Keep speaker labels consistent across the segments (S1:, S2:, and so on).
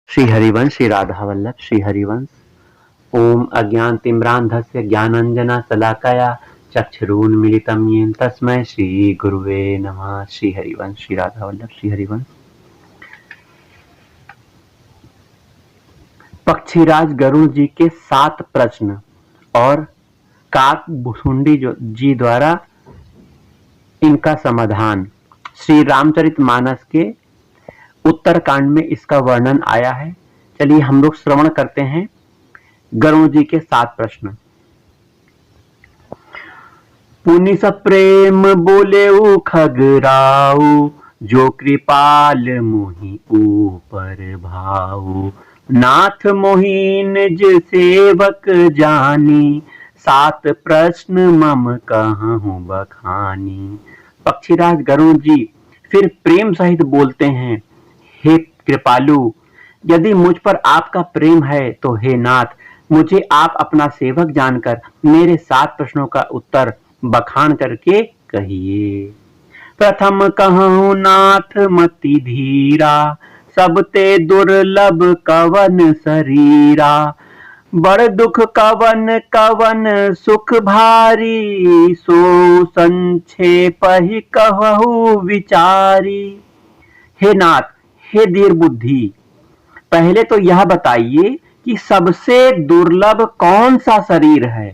S1: श्री हरिवंश श्री राधा वल्लभ श्री हरिवंश। ओम अज्ञानतिम्रान्धस्य ज्ञानाञ्जना शलाकया चक्षुरुन्मीलितं येन तस्मै श्री गुरुवे नमः। श्री हरिवंश श्री राधा वल्लभ श्री हरिवंश। पक्षीराज गरुड़ जी के 7 प्रश्न और काक भुसुंडी जी द्वारा इनका समाधान श्री रामचरितमानस के उत्तरकांड में इसका वर्णन आया है। चलिए हम लोग श्रवण करते हैं गरुड़ जी के 7 प्रश्न। पुनि सप्रेम बोले खगराऊ, जो कृपाल मोहि ऊपर भाऊ। नाथ मोहि निज सेवक जानी, 7 प्रश्न मम कहूँ बखानी। पक्षीराज गरुड़ जी फिर प्रेम सहित बोलते हैं, हे कृपालु, यदि मुझ पर आपका प्रेम है तो हे नाथ, मुझे आप अपना सेवक जानकर मेरे 7 प्रश्नों का उत्तर बखान करके कहिए। प्रथम कहूँ नाथ मति धीरा, सब ते दुर्लभ कवन शरीरा। बड़ दुख कवन कवन सुख भारी, सो संक्षेप ही कहूँ विचारी। हे नाथ, हे धीर बुद्धि, पहले तो यह बताइए कि सबसे दुर्लभ कौन सा शरीर है,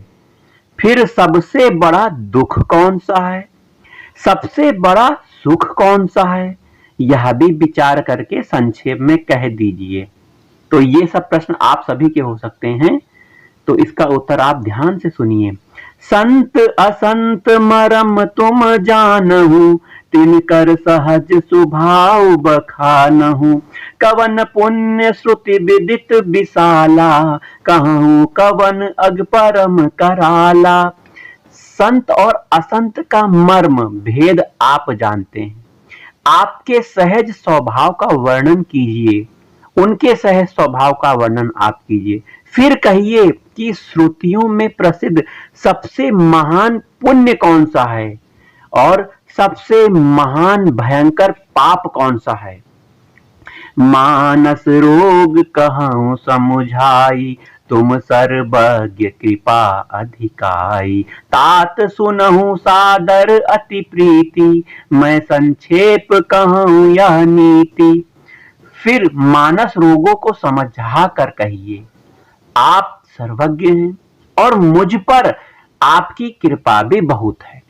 S1: फिर सबसे बड़ा दुख कौन सा है, सबसे बड़ा सुख कौन सा है, यह भी विचार करके संक्षेप में कह दीजिए। तो ये सब प्रश्न आप सभी के हो सकते हैं, तो इसका उत्तर आप ध्यान से सुनिए। संत असंत मरम तुम जानहु, तिनकर सहज स्वभाव बखानहु। कवन पुण्य श्रुति विदित विशाला, कहूँ कवन अग परम कराला। संत और असंत का मर्म भेद आप जानते हैं, आपके सहज स्वभाव का वर्णन कीजिए, उनके सहज स्वभाव का वर्णन आप कीजिए। फिर कहिए कि श्रुतियों में प्रसिद्ध सबसे महान पुण्य कौन सा है और सबसे महान भयंकर पाप कौन सा है। मानस रोग कहूँ समुझाई, तुम सर्वज्ञ कृपा अधिकाई। तात सुनहु सादर अति प्रीति, मैं संक्षेप कहूँ यह नीति। फिर मानस रोगों को समझा कर कहिए, आप सर्वज्ञ हैं और मुझ पर आपकी कृपा भी बहुत है।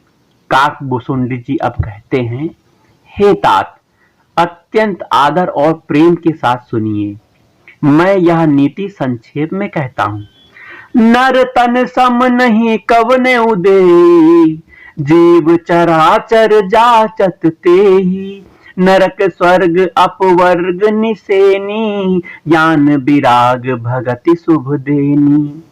S1: काक भुसुंडी जी अब कहते हैं, हे तात, अत्यंत आदर और प्रेम के साथ सुनिए, मैं यह नीति संक्षेप में कहता हूं। नर तन सम नहीं कवने उदे, जीव चराचर जाचत तेहि। नरक स्वर्ग अपवर्ग निसेनी, ज्ञान विराग भगति शुभ देनी।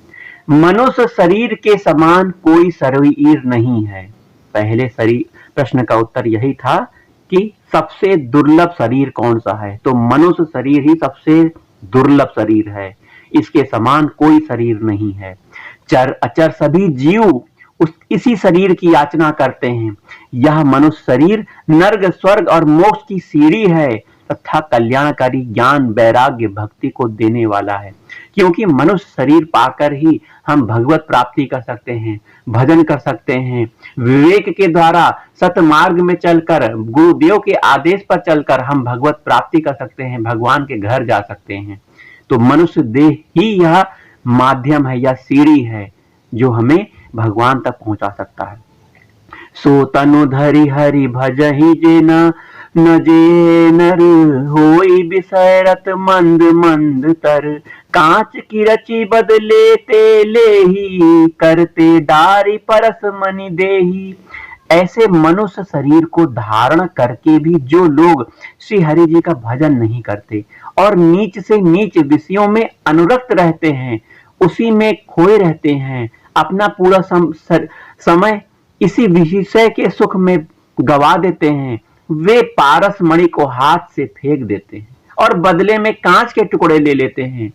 S1: मनुष्य शरीर के समान कोई शरीर नहीं है। पहले शरीर प्रश्न का उत्तर यही था कि सबसे दुर्लभ शरीर कौन सा है, तो मनुष्य शरीर ही सबसे दुर्लभ शरीर है, इसके समान कोई शरीर नहीं है। चर अचर सभी जीव इसी शरीर की याचना करते हैं। यह मनुष्य शरीर नर्क स्वर्ग और मोक्ष की सीढ़ी है तथा कल्याणकारी ज्ञान वैराग्य भक्ति को देने वाला है। क्योंकि मनुष्य शरीर पाकर ही हम भगवत प्राप्ति कर सकते हैं, भजन कर सकते हैं, विवेक के द्वारा सतमार्ग में चलकर गुरुदेव के आदेश पर चलकर हम भगवत प्राप्ति कर सकते हैं, भगवान के घर जा सकते हैं। तो मनुष्य देह ही यह माध्यम है, यह सीढ़ी है जो हमें भगवान तक पहुंचा सकता है। सो तनु धरि हरि भजहि जेना, न जे नर होई बिसरत मंद मंद तर। कांच की रची बदले ते लेही, करते डारी परस मनि देही। ऐसे मनुष्य शरीर को धारण करके भी जो लोग श्री हरि जी का भजन नहीं करते और नीच से नीच विषयों में अनुरक्त रहते हैं, उसी में खोए रहते हैं, अपना पूरा समय इसी विषय के सुख में गवा देते हैं, वे पारस मणि को हाथ से फेंक देते हैं और बदले में कांच के टुकड़े ले लेते हैं।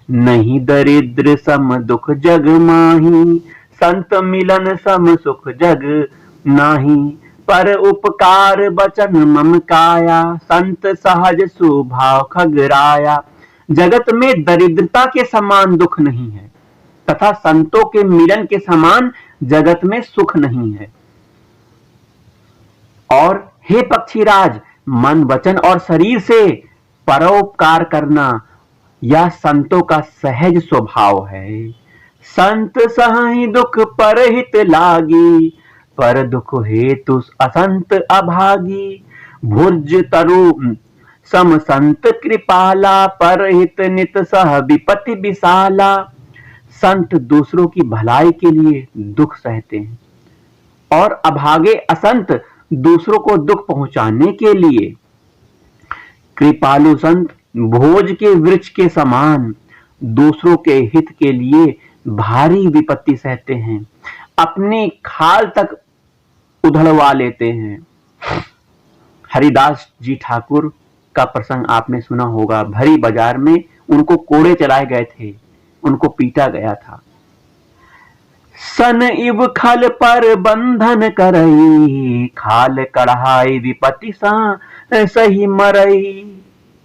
S1: नहीं दरिद्र सम दुख जग माही, संत मिलन सम सुख जग नाही। पर उपकार बचन मम काया, संत सहज स्वभाव खगराया। जगत में दरिद्रता के समान दुख नहीं है तथा संतों के मिलन के समान जगत में सुख नहीं है। और हे पक्षीराज, मन वचन और शरीर से परोपकार करना यह संतों का सहज स्वभाव है। संत सहि दुख परहित लागी, पर दुख हेतु असंत अभागी। भुज तरु सम संत कृपाला, परहित नित सह विपत्ति विशाला। संत दूसरों की भलाई के लिए दुख सहते हैं और अभागे असंत दूसरों को दुख पहुंचाने के लिए। कृपालु संत भोज के वृक्ष के समान दूसरों के हित के लिए भारी विपत्ति सहते हैं, अपनी खाल तक उधड़वा लेते हैं। हरिदास जी ठाकुर का प्रसंग आपने सुना होगा। भरी बाजार में उनको कोड़े चलाए गए थे, उनको पीटा गया था। सन इव खल पर बंधन करई, खाल कढ़ाई विपत्ति सा सही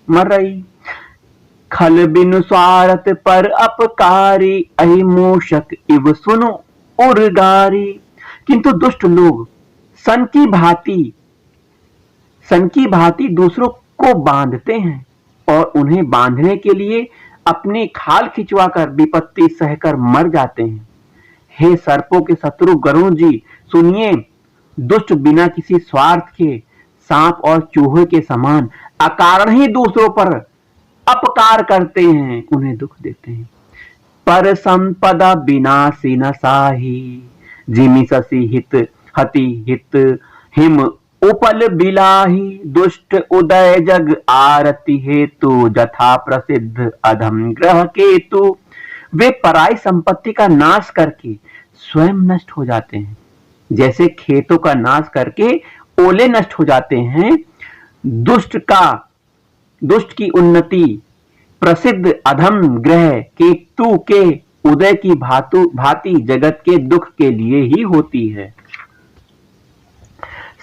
S1: मरई। खल बिनु स्वार्थ पर अपकारी, अहि मूषक इव सुनु उर्गारी। किंतु दुष्ट लोग सन की भांति दूसरों को बांधते हैं और उन्हें बांधने के लिए अपनी खाल खिंचवाकर विपत्ति सहकर मर जाते हैं। हे सर्पों के शत्रु गरुण जी, सुनिए, दुष्ट बिना किसी स्वार्थ के सांप और चूहे के समान अकारण ही दूसरों पर अपकार करते हैं, उन्हें दुख देते हैं। पर संपदा विनाशी न साही, जिमि शशि हित हति हित हिम उपल बिलाही। दुष्ट उदय जग आरती हेतु, जथा प्रसिद्ध अधम ग्रह केतु। वे पराई संपत्ति का नाश करके स्वयं नष्ट हो जाते हैं, जैसे खेतों का नाश करके ओले नष्ट हो जाते हैं। दुष्ट की उन्नति प्रसिद्ध अधम ग्रह केतु के उदय की भांति जगत के दुख के लिए ही होती है।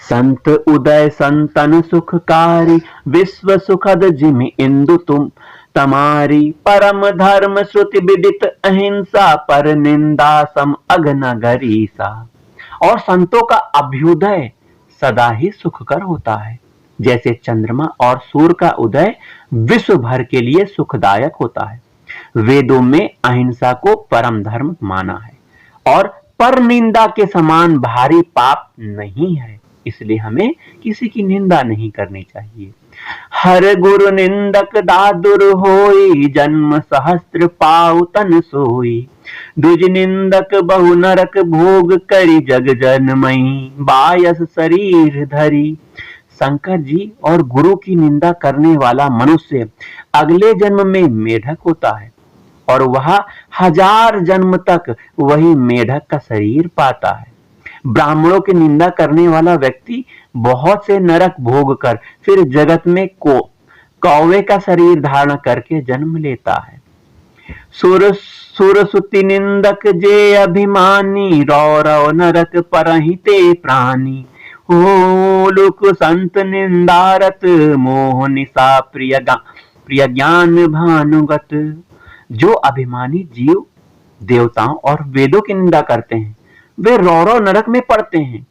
S1: संत उदय संतन सुखकारी, विश्व सुखद जिमि इंदु तुम तमारी। परम धर्म श्रुति विदित अहिंसा, पर निंदा सम अघन गरीसा। और संतों का अभ्युदय सदा ही सुखकर होता है, जैसे चंद्रमा और सूर्य का उदय विश्व भर के लिए सुखदायक होता है। वेदों में अहिंसा को परम धर्म माना है और पर निंदा के समान भारी पाप नहीं है, इसलिए हमें किसी की निंदा नहीं करनी चाहिए। हर गुरु निंदक दादुर होई, जन्म सहस्त्र पाउ तन सोई। दुज निंदक बहु नरक भोग करी, जग जनमई बायस शरीर धरी। शंकर जी, और गुरु की निंदा करने वाला मनुष्य अगले जन्म में मेढक होता है और वह 1000 जन्म तक वही मेढक का शरीर पाता है। ब्राह्मणों की निंदा करने वाला व्यक्ति बहुत से नरक भोग कर फिर जगत में कौवे का शरीर धारण करके जन्म लेता है। सुरसुति निंदक जे अभिमानी, रौरव नरक परहिते प्राणी। हो लोक संत निंदारत, मोह निशा प्रिय ज्ञान भानुगत। जो अभिमानी जीव देवताओं और वेदों की निंदा करते हैं वे रौरव नरक में पड़ते हैं।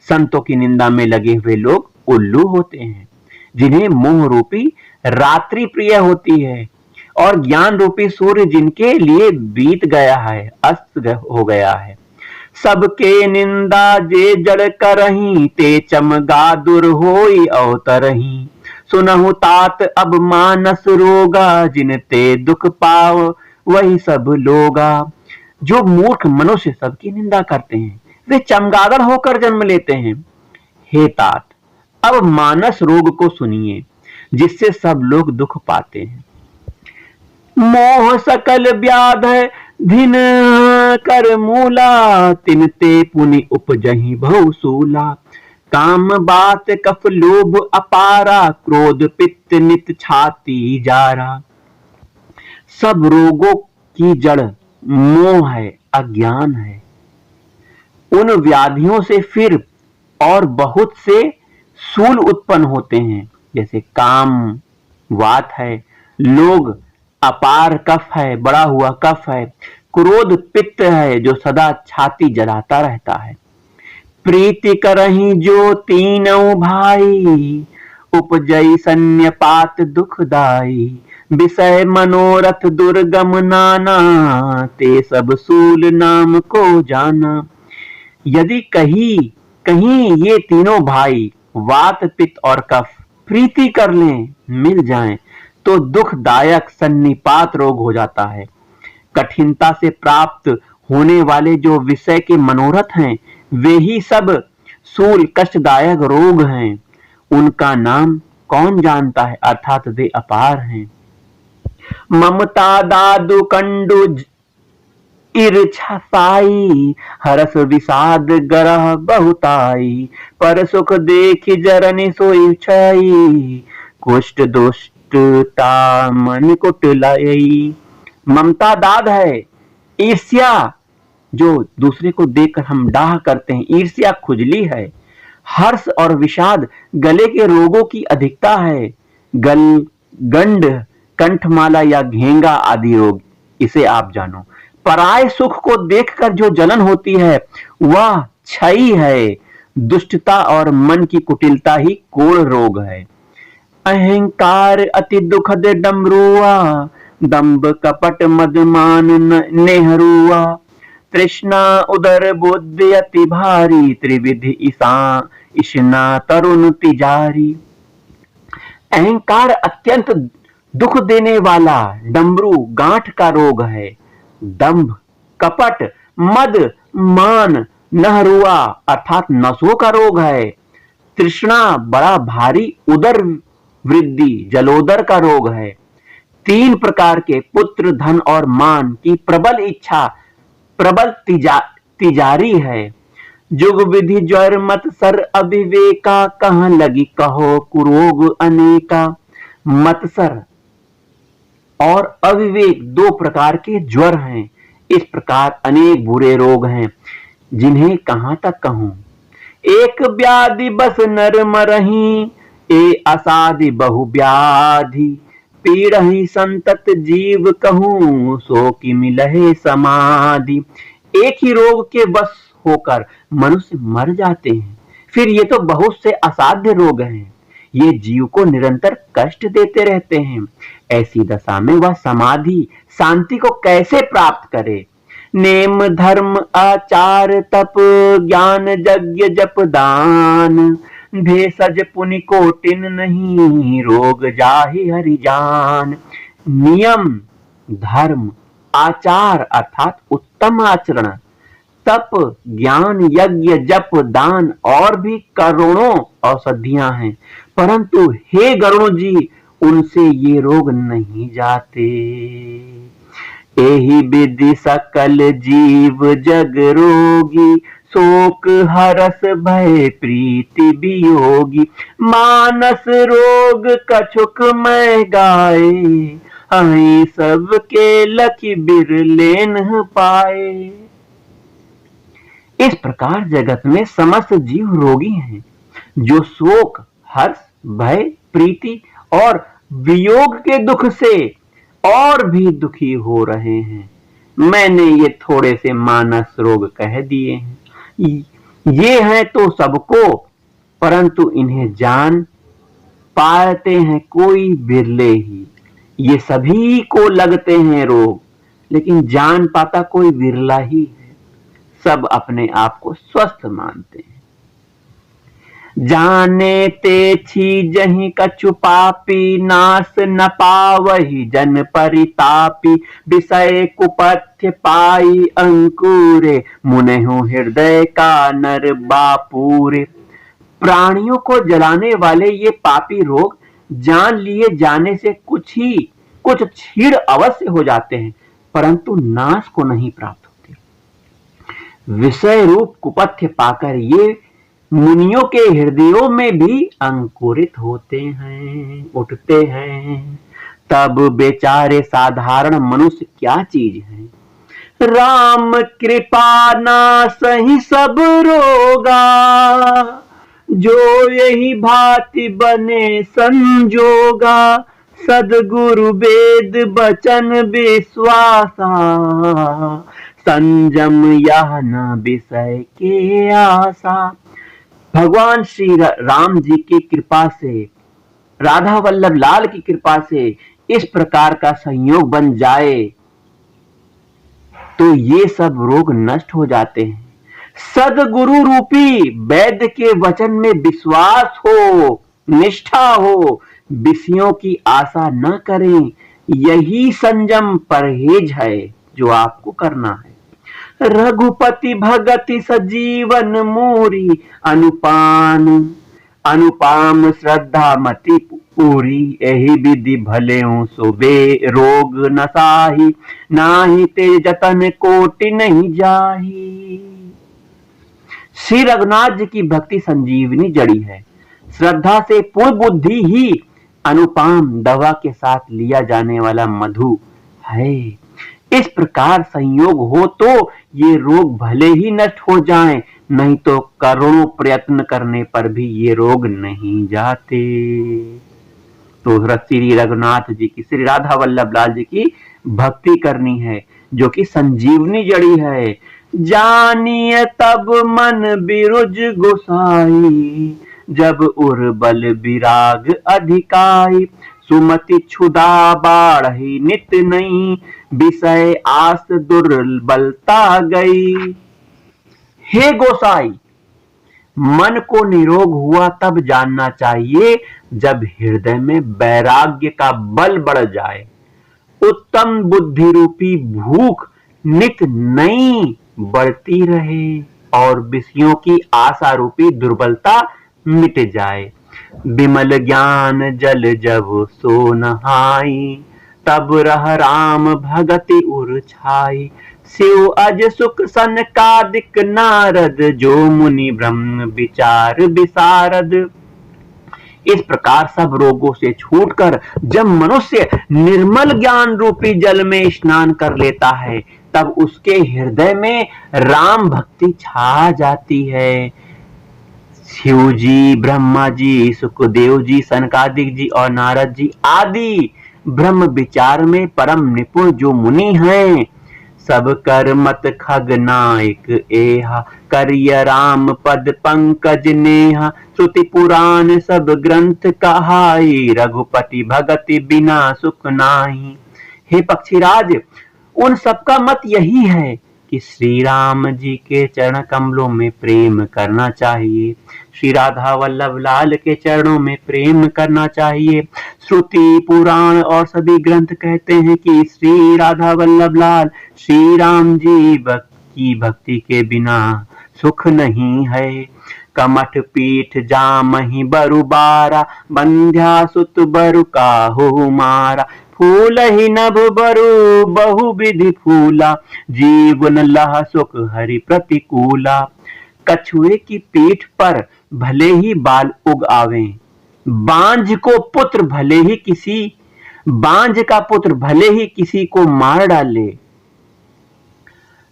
S1: संतों की निंदा में लगे हुए लोग उल्लू होते हैं, जिन्हें मोह रूपी रात्रि प्रिय होती है और ज्ञान रूपी सूर्य जिनके लिए बीत गया है, अस्त हो गया है। सबके निंदा जे जड़ करही, ते चमगा दुर होई अवतरही। सुनहु तात अब मानस रोगा, जिन ते दुख पाव वही सब लोगा। जो मूर्ख मनुष्य सबकी निंदा करते हैं वे चमगादड़ होकर जन्म लेते हैं। हे तात, अब मानस रोग को सुनिए, जिससे सब लोग दुख पाते हैं। मोह सकल व्याध धिन कर मूला, तिनते पुनि उपजहि बहुसूला। काम बात कफ लोभ अपारा, क्रोध पित्त नित छाती जारा। सब रोगों की जड़ मोह है, अज्ञान है। उन व्याधियों से फिर और बहुत से सूल उत्पन्न होते हैं, जैसे काम वात है, लोग अपार कफ है, बढ़ा हुआ कफ है। क्रोध पित्त है जो सदा छाती जलाता रहता है। प्रीति करही जो तीनों भाई, उपजई सन्यपात दुखदाई। विषय मनोरथ दुर्गम नाना, ते सब सूल नाम को जाना। यदि कहीं कहीं ये तीनों भाई वात पित्त और कफ प्रीति कर लें, मिल जाएं, तो दुखदायक सन्निपात रोग हो जाता है। कठिनता से प्राप्त होने वाले जो विषय के मनोरथ हैं, वे ही सब सूल कष्टदायक रोग हैं। उनका नाम कौन जानता है, अर्थात वे अपार हैं। ममता दादु कंडु ईर्ष्या साई, हरस विषाद गरह बहुताई। पर सुख देखि जरनि सोई छई, कुष्ठ दुष्टता मन कुटिलाई। ममता दाद है, ईर्ष्या जो दूसरे को देखकर हम डाह करते हैं, ईर्ष्या खुजली है। हर्ष और विषाद गले के रोगों की अधिकता है। गंड, कंठमाला या घेंगा आदि रोग, इसे आप जानो। पराय सुख को देखकर जो जलन होती है, वह क्षयी है। दुष्टता और मन की कुटिलता ही कोढ़ रोग है। अहंकार अति दुखद डमरुआ, दंभ कपट मदमान नेहरूआ। तृष्णा उदर बुद्धि अति भारी, त्रिविधि इशना तरुण तिजारी। अहंकार अत्यंत दुख देने वाला डमरू गांठ का रोग है। दंभ, कपट, मद, मान, नहरुआ अर्थात नसों का रोग है। तृष्णा बड़ा भारी उदर वृद्धि जलोदर का रोग है। तीन प्रकार के पुत्र, धन और मान की प्रबल इच्छा प्रबल तिजारी है। जुग विधि ज्वर मत सर अविवेका, कहां लगी कहो कुरोग अनेका। मत्सर और अविवेक दो प्रकार के ज्वर हैं। इस प्रकार अनेक बुरे रोग हैं, जिन्हें कहां तक कहूं। एक व्याधि बस नर मरही, ए असाधि बहु व्याधि। पीड़हि संतत जीव कहूं, सो कि मिलहे समाधि। एक ही रोग के वश होकर मनुष्य मर जाते हैं। फिर ये तो बहुत से असाध्य रोग हैं। ये जीव को निरंतर कष्ट देते रहते हैं। ऐसी दशा में वह समाधि शांति को कैसे प्राप्त करे। नेम धर्म आचार तप ज्ञान यज्ञ जप दान, भेषज पुनि कोटिन नहीं, रोग जाहि हरि जान। नियम, धर्म, आचार अर्थात उत्तम आचरण, तप, ज्ञान, यज्ञ, जप, दान और भी करोड़ों औषधियां हैं, परंतु हे गरुण जी, उनसे ये रोग नहीं जाते। एहि विधि सकल जीव जग रोगी, शोक हरस भय प्रीति वियोगी। मानस रोग कछुक मैं गाए, हई सबके लखि बिरले न पाए। इस प्रकार जगत में समस्त जीव रोगी हैं, जो शोक, हर्ष, भय, प्रीति और वियोग के दुख से और भी दुखी हो रहे हैं। मैंने ये थोड़े से मानस रोग कह दिए हैं। ये हैं तो सबको, परंतु इन्हें जान पाते हैं कोई बिरले ही। ये सभी को लगते हैं रोग, लेकिन जान पाता कोई बिरला ही है। सब अपने आप को स्वस्थ मानते हैं। जाने ते छीजहि कछु पापी, नाश न पावहि जन परितापी। विषय कुपथ्य पाई अंकुरे, मुनेहु हृदय का नर बापूरे। प्राणियों को जलाने वाले ये पापी रोग जान लिए जाने से कुछ क्षीण अवश्य हो जाते हैं, परंतु नाश को नहीं प्राप्त होते। विषय रूप कुपथ्य पाकर ये मुनियों के हृदयों में भी अंकुरित होते हैं, उठते हैं। तब बेचारे साधारण मनुष्य क्या चीज हैं। राम कृपा नासहि सब रोगा, जो यही भांति बने संजोगा। सदगुरु वेद बचन विश्वासा, संयम यह न विषय के आशा। भगवान श्री राम जी की कृपा से, राधा वल्लभ लाल की कृपा से इस प्रकार का संयोग बन जाए तो ये सब रोग नष्ट हो जाते हैं। सदगुरु रूपी वैद्य के वचन में विश्वास हो, निष्ठा हो, विषयों की आशा न करें, यही संयम परहेज है जो आपको करना है। रघुपति भगति सजीवन मूरी, अनुपाम श्रद्धा मति पूरी। यही विधि भले सुबे रोग नसाही, नाही ते जतन कोटि नहीं जाही। श्री रघुनाथ जी की भक्ति संजीवनी जड़ी है। श्रद्धा से पूर्ण बुद्धि ही अनुपाम दवा के साथ लिया जाने वाला मधु है। इस प्रकार संयोग हो तो ये रोग भले ही नष्ट हो जाएं, नहीं तो करोड़ों प्रयत्न करने पर भी ये रोग नहीं जाते। तो श्री रघुनाथ जी की, श्री राधा वल्लभ लाल जी की भक्ति करनी है जो कि संजीवनी जड़ी है। जानिए तब मन बिरुज गोसाई, जब उर्बल विराग अधिकाई। सुमति क्षुधा बाढ़ी नित नहीं, विषय आस दुर्बलता गई। हे गोसाई, मन को निरोग हुआ तब जानना चाहिए जब हृदय में वैराग्य का बल बढ़ जाए, उत्तम बुद्धि रूपी भूख नित नई बढ़ती रहे और विषयों की आशा रूपी दुर्बलता मिट जाए। विमल ज्ञान जल जब सो नहाई, तब रह राम भगति उर छाई। शिव अज सुख सनकादिक नारद, जो मुनि ब्रह्म विचार विशारद। इस प्रकार सब रोगों से छूटकर जब मनुष्य निर्मल ज्ञान रूपी जल में स्नान कर लेता है, तब उसके हृदय में राम भक्ति छा जाती है। शिव जी, ब्रह्मा जी, सुखदेव जी, सनकादिक जी और नारद जी आदि ब्रह्म विचार में परम निपुण जो मुनि हैं, सब कर मत खग नायक एहा, करिय राम पद पंकज नेहा। श्रुति पुराण सब ग्रंथ कहाई, रघुपति भगति बिना सुख नाही। हे पक्षीराज, उन सबका मत यही है कि श्री राम जी के चरण कमलों में प्रेम करना चाहिए, श्री राधा वल्लभ लाल के चरणों में प्रेम करना चाहिए। श्रुति पुराण और सभी ग्रंथ कहते हैं कि श्री राधा वल्लभ लाल, श्री राम जी की भक्ति के बिना सुख नहीं है। कमठ पीठ जामहि बरु बारा, बंध्या सुत बरु काहू मारा। फूल ही नभ बरु बहु विधि फूला, जीवन लह सुख हरि प्रतिकूला। कछुए की पीठ पर भले ही बाल उग आवे, बांझ का पुत्र भले ही किसी को मार डाले,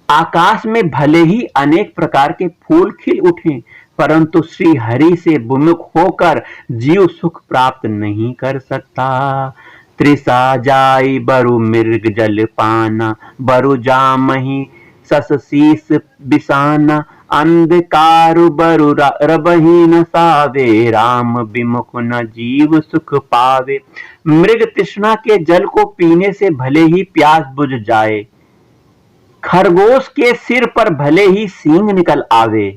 S1: आकाश में भले ही अनेक प्रकार के फूल खिल उठें, परंतु श्री हरि से विमुख होकर जीव सुख प्राप्त नहीं कर सकता। त्रिसा जाई बरु मृग जल पाना, बरु जामहि सस शीस बिसाना। अंधकारु बरु रबहि न सावे, राम विमुख न जीव सुख पावे। मृग तृष्णा के जल को पीने से भले ही प्यास बुझ जाए, खरगोश के सिर पर भले ही सींग निकल आवे,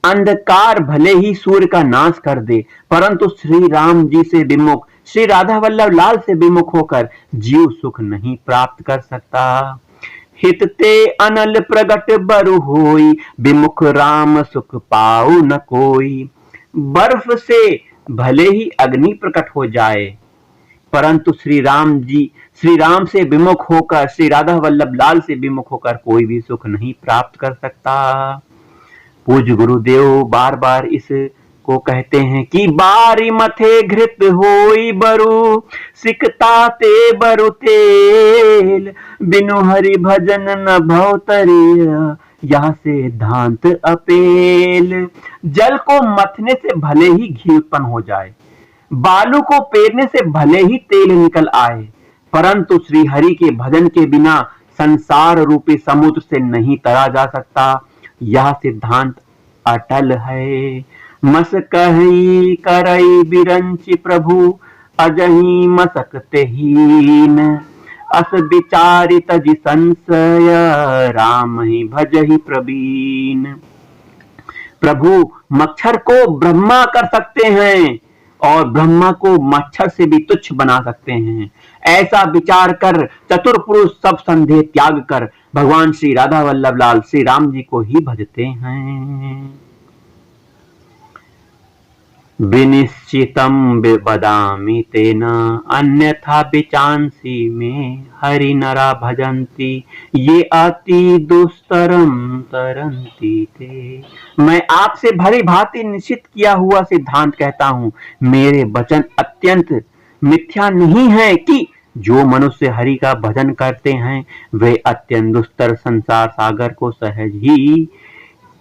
S1: अंधकार भले ही सूर्य का नाश कर दे, परंतु श्री राम जी से विमुख, श्री राधा वल्लभ लाल से विमुख होकर जीव सुख नहीं प्राप्त कर सकता। हित ते अनल प्रगट बरु होई, विमुख राम सुख पाऊ न कोई। बर्फ से भले ही अग्नि प्रकट हो जाए, परंतु श्री राम से विमुख होकर, श्री राधा वल्लभ लाल से विमुख होकर कोई भी सुख नहीं प्राप्त कर सकता। पूज्य गुरुदेव बार बार इस को कहते हैं कि बारी मथे घृत होई बरु, सिकता ते बरु तेल। बिनु हरि भजन न भवतरिया, यहाँ से धांत अपेल। जल को मथने से भले ही घी उत्पन्न हो जाए, बालू को पेरने से भले ही तेल निकल आए, परंतु श्री हरि के भजन के बिना संसार रूपी समुद्र से नहीं तरा जा सकता। यह सिद्धांत अटल है। मस कही करई बिरंचि प्रभु, अजही मसकते हीन। अस विचारि तजि संशय, राम ही भजहि प्रवीण। प्रभु मच्छर को ब्रह्मा कर सकते हैं और ब्रह्मा को मच्छर से भी तुच्छ बना सकते हैं। ऐसा विचार कर चतुर पुरुष सब संदेह त्याग कर भगवान श्री राधा वल्लभ लाल श्री राम जी को ही भजते हैं। विनिश्चितं वदामि तेन, अन्यथा विचांसि में हरि नरा भजन्ति, ये अति दुस्तरम तरन्ति ते। मैं आपसे भली भांति निश्चित किया हुआ सिद्धांत कहता हूँ, मेरे वचन अत्यंत मिथ्या नहीं है कि जो मनुष्य हरि का भजन करते हैं वे अत्यंत दुस्तर संसार सागर को सहज ही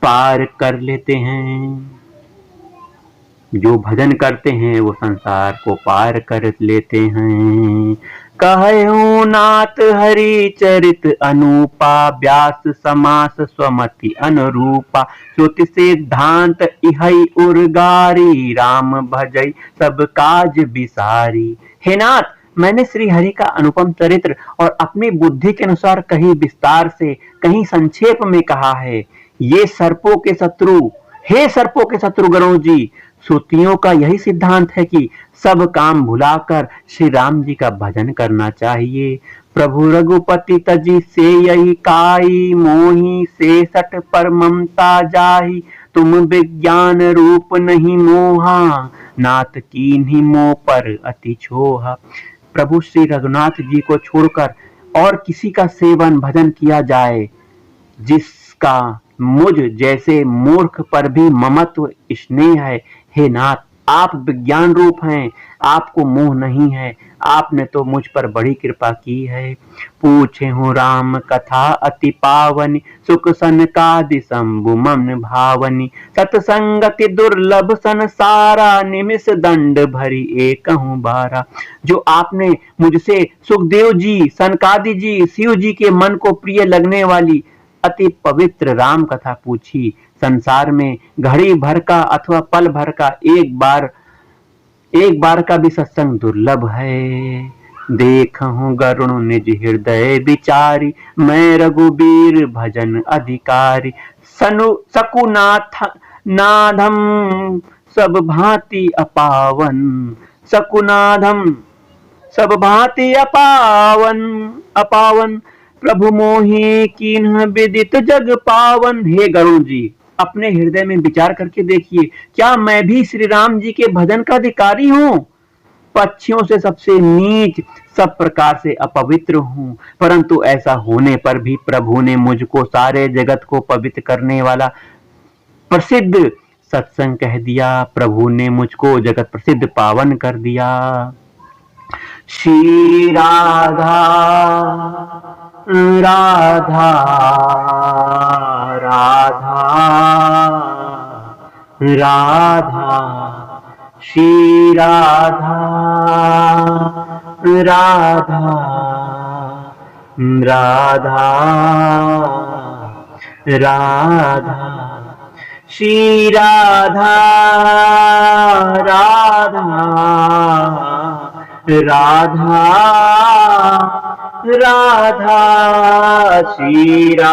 S1: पार कर लेते हैं। जो भजन करते हैं वो संसार को पार कर लेते हैं। कहूँ नाथ हरि चरित अनूपा, व्यास समास स्वमति अनुरूपा। श्रुति सिद्धांत इहै उर्गारी, राम भजई सब काज बिसारी। हे नाथ, मैंने श्री हरि का अनुपम चरित्र और अपनी बुद्धि के अनुसार कहीं विस्तार से कहीं संक्षेप में कहा है। ये सर्पों के शत्रु, हे सर्पों के शत्रु गणों जी, श्रुतियों का यही सिद्धांत है कि सब काम भुलाकर श्री राम जी का भजन करना चाहिए। प्रभु रघुपति तजी से यही काई, मोही से सठ पर ममता जाही। तुम विज्ञान रूप नहीं मोहा, नाथ कीन्ही मोह पर अति छोहा। प्रभु श्री रघुनाथ जी को छोड़कर और किसी का सेवन भजन किया जाए जिसका मुझ जैसे मूर्ख पर भी ममत्व स्नेह है। हे नाथ, आप विज्ञान रूप हैं, आपको मोह नहीं है, आपने तो मुझ पर बड़ी कृपा की है। पूछे हूँ राम कथा अति पावनी, सुख सनकादि शंभु मन भावनी। सतसंगति दुर्लभ संसारा, निमिष दंड भरी एकहु बारा। जो आपने मुझसे सुखदेव जी, सनकादि जी, शिव जी के मन को प्रिय लगने वाली अति पवित्र राम कथा पूछी, संसार में घड़ी भर का अथवा पल भर का एक बार का भी सत्संग दुर्लभ है। देखहूं गरुण निज हृदय विचारी, मैं रघुबीर भजन अधिकारी। सकुनाथ नाधम सब भांति अपावन, सकुनाधम सब भांति अपावन। प्रभु मोहि कीन्ह विदित जग पावन। हे गरुण जी, अपने हृदय में विचार करके देखिए, क्या मैं भी श्री राम जी के भजन का अधिकारी हूँ? पक्षियों से सबसे नीच, सब प्रकार से अपवित्र हूँ, परंतु ऐसा होने पर भी प्रभु ने मुझको सारे जगत को पवित्र करने वाला प्रसिद्ध सत्संग कह दिया। प्रभु ने मुझको जगत प्रसिद्ध पावन कर दिया। श्री राधा राधा राधा राधा, श्री राधा राधा राधा राधा, श्री राधा राधा राधा राधा, श्री राधा।